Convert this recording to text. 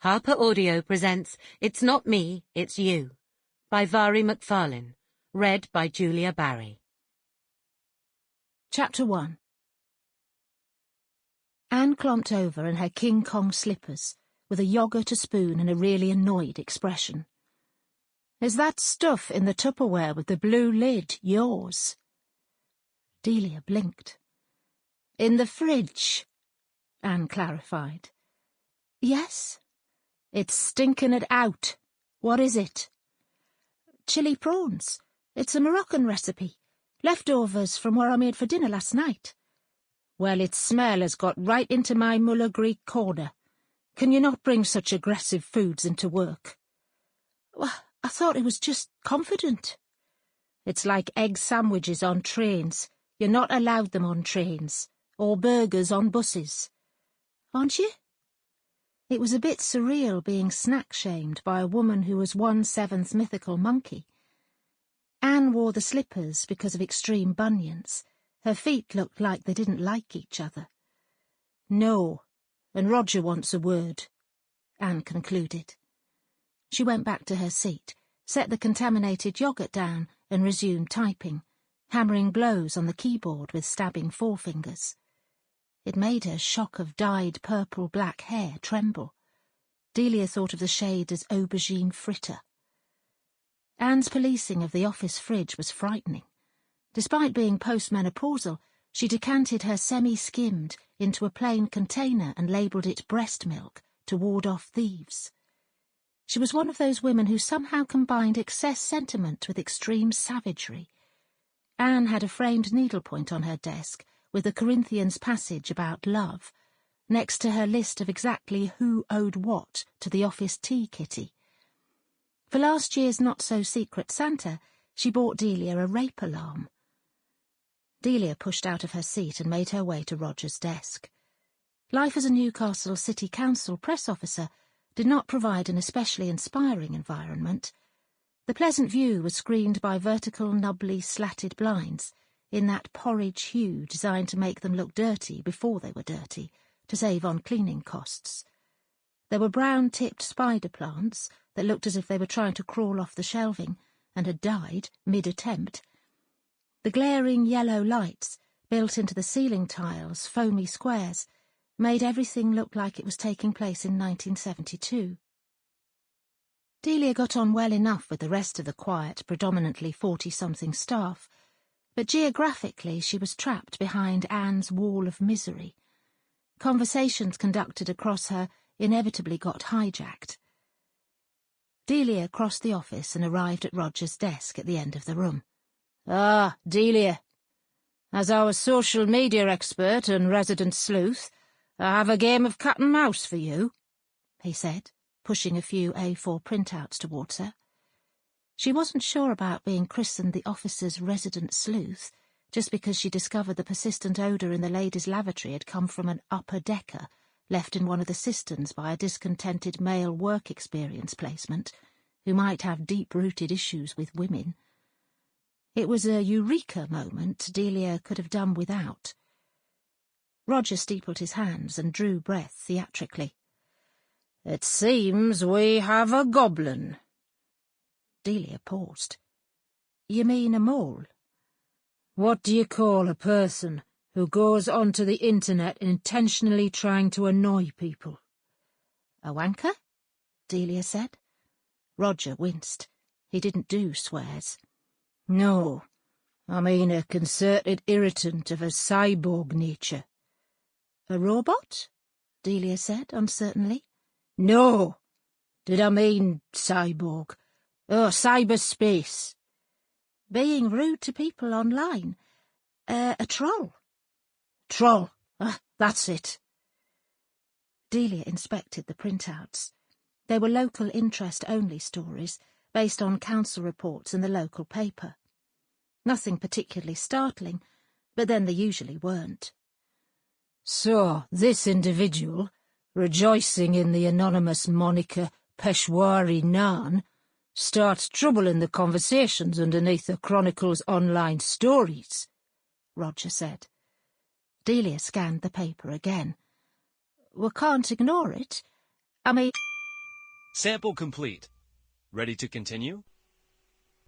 Harper Audio presents It's Not Me, It's You by Mhairi McFarlane, read by Julia Barrie. Chapter 1. Anne clomped over in her King Kong slippers, with a yoghurt, a spoon and a really annoyed expression. "Is that stuff in the Tupperware with the blue lid yours?" Delia blinked. "In the fridge," Anne clarified. "Yes. It's stinking it out. What is it?" "Chili prawns. It's a Moroccan recipe. Leftovers from what I made for dinner last night." "Well, its smell has got right into my Muller Greek corner. Can you not bring such aggressive foods into work?" "Well, I thought it was just confident." "It's like egg sandwiches on trains. You're not allowed them on trains. Or burgers on buses." "Aren't you?" It was a bit surreal being snack-shamed by a woman who was 1/7 mythical monkey. Anne wore the slippers because of extreme bunions. Her feet looked like they didn't like each other. "No, and Roger wants a word," Anne concluded. She went back to her seat, set the contaminated yoghurt down and resumed typing, hammering blows on the keyboard with stabbing forefingers. It made her shock of dyed purple-black hair tremble. Delia thought of the shade as aubergine fritter. Anne's policing of the office fridge was frightening. Despite being postmenopausal, she decanted her semi-skimmed into a plain container and labelled it breast milk to ward off thieves. She was one of those women who somehow combined excess sentiment with extreme savagery. Anne had a framed needlepoint on her desk with the Corinthians passage about love, next to her list of exactly who owed what to the office tea kitty. For last year's not-so-secret Santa, she bought Delia a rape alarm. Delia pushed out of her seat and made her way to Roger's desk. Life as a Newcastle City Council press officer did not provide an especially inspiring environment. The pleasant view was screened by vertical, nubbly, slatted blinds, in that porridge hue designed to make them look dirty before they were dirty, to save on cleaning costs. There were brown-tipped spider plants that looked as if they were trying to crawl off the shelving and had died mid-attempt. The glaring yellow lights, built into the ceiling tiles, foamy squares, made everything look like it was taking place in 1972. Delia got on well enough with the rest of the quiet, predominantly 40-something staff, but geographically she was trapped behind Anne's wall of misery. Conversations conducted across her inevitably got hijacked. Delia crossed the office and arrived at Roger's desk at the end of the room. "Ah, Delia. As our social media expert and resident sleuth, I have a game of cat and mouse for you," he said, pushing a few A4 printouts towards her. She wasn't sure about being christened the officer's resident sleuth, just because she discovered the persistent odour in the ladies' lavatory had come from an upper-decker left in one of the cisterns by a discontented male work experience placement, who might have deep-rooted issues with women. It was a eureka moment Delia could have done without. Roger steepled his hands and drew breath theatrically. "It seems we have a goblin." Delia paused. "You mean a mole?" "What do you call a person who goes onto the internet intentionally trying to annoy people?" "A wanker?" Delia said. Roger winced. He didn't do swears. "No, I mean a concerted irritant of a cyborg nature." "A robot?" Delia said uncertainly. "No, did I mean cyborg? Oh, cyberspace." "Being rude to people online. A troll." "Troll, that's it." Delia inspected the printouts. They were local interest-only stories, based on council reports in the local paper. Nothing particularly startling, but then they usually weren't. "So, this individual, rejoicing in the anonymous moniker Peshwari Naan, starts trouble in the conversations underneath the Chronicle's online stories," Roger said. Delia scanned the paper again. "We can't ignore it. I mean..." Sample complete. Ready to continue?